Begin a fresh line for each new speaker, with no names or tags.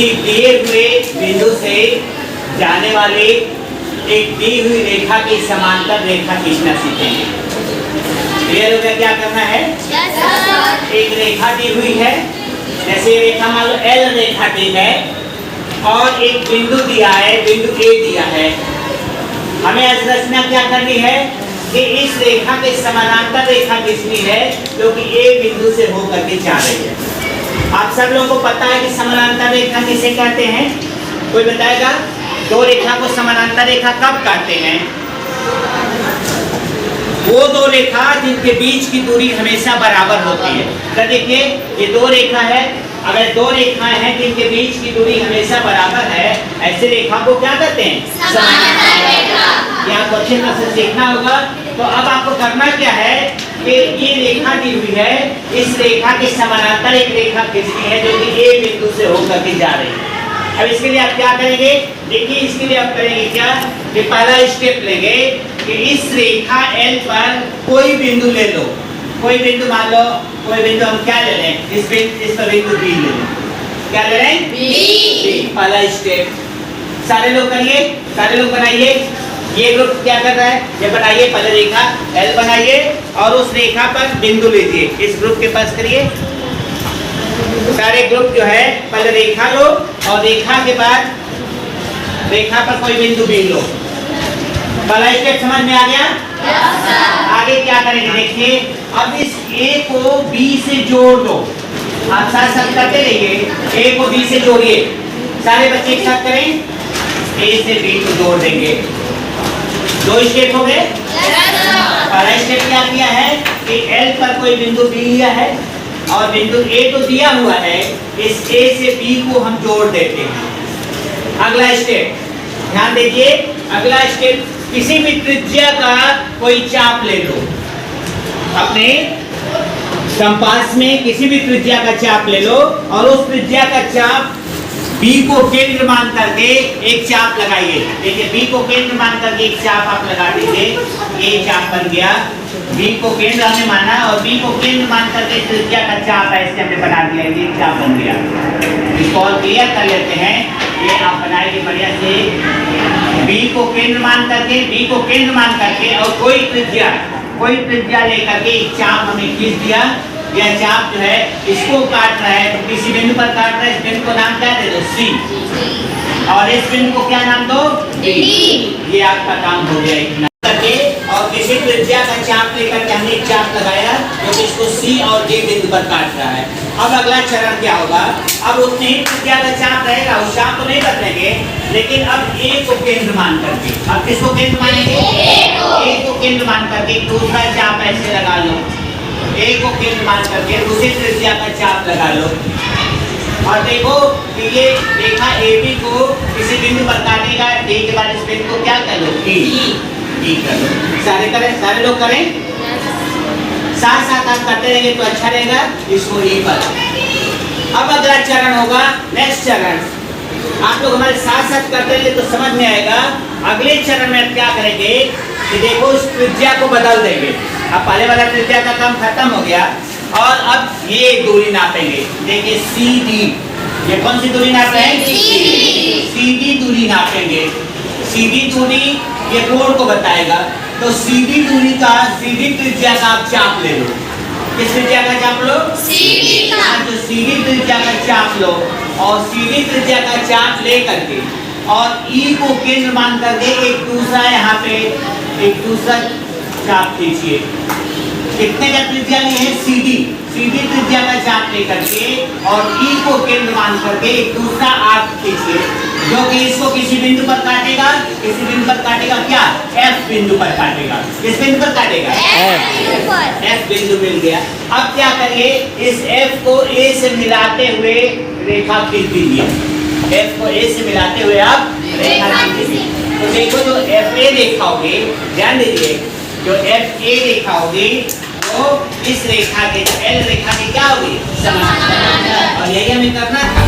किसी दिए हुए बिंदु से जाने वाले एक दी हुई रेखा की समांतर रेखा खींचना सीखेंगे। क्लियर हो गया क्या करना है? एक रेखा दी हुई है, जैसे रेखा मान लो एल रेखा दी है और एक बिंदु दिया है, बिंदु ए दिया है। हमें आज रचना क्या करनी है कि इस रेखा के समानांतर रेखा खींचनी है जो कि ए बिंदु से होकर के जा रही है। आप सब लोगों को पता है कि समानांतर रेखा किसे कहते हैं? कोई बताएगा? दो रेखा को समानांतर रेखा कब कहते हैं? वो दो रेखा जिनके बीच की दूरी हमेशा बराबर होती है। तो देखिए ये दो रेखा है, अगर दो रेखाएं हैं जिनके बीच की दूरी हमेशा बराबर है, ऐसे रेखा को क्या कहते हैं? समानांतर रेखा। यहाँ क्वेश्चन में सीखना होगा। तो अब आपको करना क्या है कि ये रेखा दी हुई है, इस रेखा के समानांतर एक रेखा खींचनी है जो कि ए बिंदु से होकर के जा रही है। अब इसके लिए आप क्या करेंगे? देखिए इसके लिए आप करेंगे क्या कि पहला स्टेप लेंगे कि इस रेखा एल पर कोई बिंदु ले लो। कोई बिंदु मान लो, कोई बिंदु हम क्या ले लें? इस पर बिंदु बी ले लें। क्या ले लें? बी। पहला स्टेप सारे लोग करिए, सारे लोग बनाइए। ये ग्रुप क्या कर रहा है? ये बनाइए, पहले रेखा एल बनाइए और उस रेखा पर बिंदु लीजिए। इस ग्रुप के पास करिए, सारे ग्रुप जो है पहले रेखा लो और रेखा के बाद रेखा पर कोई बिंदु बी लो। पहला स्टेप समझ में आ गया? आगे क्या करेंगे देखिए, अब इस ए को बी से जोड़ दो। आप साथ साथ करते रहिए, ए को बी से जोड़िए। सारे बच्चे एक साथ करें, ए से बी को जोड़ देंगे। दो स्टेप हो गए। पहला स्टेप क्या किया है कि एल पर कोई बिंदु बी लिया है और बिंदु ए तो दिया हुआ है, इस ए से बी को हम जोड़ देते हैं। अगला स्टेप ध्यान दीजिए, अगला स्टेप किसी भी त्रिज्या का कोई चाप ले लो। अपने कंपास में किसी भी त्रिज्या का चाप ले लो और उस त्रिज्या का चाप बी को केंद्र मान करके एक चाप लगाइए। देखिए बी को केंद्र मान करके एक चाप आप लगा दीजिए, ये चाप बन गया। बी को केंद्र हमने माना और बी को केंद्र मान करके त्रिज्या का चाप ऐसे हमने बना दिया, ये चाप बन गया। इसको और क्लियर कर लेते हैं, ये आप बनाएंगे बढ़िया से। बी को केंद्र मान करके और कोई त्रिज्या लेकर के एक चाप हमें खींच दिया। यह चाप जो है इसको काट रहा है, तो किसी बिंदु पर काट रहा है, इस बिंदु को नाम क्या दे दो? सी। और इस बिंदु को क्या नाम दो? डी। ये आपका काम हो गया इतना करके। और किसी त्रिज्या का चाप लेकर के हमने एक चाप लगाया जो कि इसको सी और डी बिंदु पर काट रहा है। अब अगला चरण क्या होगा? अब उतनी ही त्रिज्या का चाप रहेगा, उस चाप को नहीं बदलेंगे, लेकिन अब ए को केंद्र मान करके, अब किसको केंद्र मानेंगे? ए को केंद्र मान करके दूसरा चाप ऐसे लगा लो। ए को केंद्र मान करके दूसरी त्रिज्या का चाप लगा लो और देखो कि ये रेखा AB को किसी बिंदु पर काटेगा। डी के बाद इस बिंदु को क्या कर लो? ई कर लो। सारे करें, सारे लोग करें, साथ साथ आप करते रहेंगे तो अच्छा रहेगा। इसको ई पर। अब अगला चरण होगा, नेक्स्ट चरण आप लोग हमारे साथ साथ करते रहेंगे तो समझ में आएगा। अगले चरण में आप क्या करेंगे कि देखो उस त्रिज्या को बदल देंगे। अब पहले वाला त्रिज्या का काम खत्म हो गया और अब ये दूरी नापेंगे। देखिए CD, ये कौन सी दूरी नाप रहे हैं? CD दूरी नापेंगे। CD दूरी ये कोण को बताएगा, तो CD दूरी का, CD त्रिज्या का आप चाप ले लो। किस त्रिज्या का चाप लो? CD का। तो CD त्रिज्या का चाप लो और CD त्रिज्या का चाप ले करके और E को केंद्र मान करके एक दूसरा यहाँ पे एक दूसरा चाप खींचिए। कितने का त्रिज्या लिए है? CD त्रिज्या का चाप लेकर के और E को केंद्र मान करके एक दूसरा आर्क खींचिए जो कि इसको किसी बिंदु पर काटेगा। किसी बिंदु पर काटेगा क्या? F बिंदु पर काटेगा। किस बिंदु पर काटेगा? F बिंदु मिल गया। अब क्या करिए, इस F को A से मिलाते हुए रेखा खींच दीजिए। F को A से मिलाते हुए आप रेखा खींच दीजिए। तो देखो जो FA रेखा होगी, ध्यान दीजिए, जो FA रेखा होगी वो इस रेखा के, L रेखा की क्या होगी? समानांतर। और यही हमें करना था।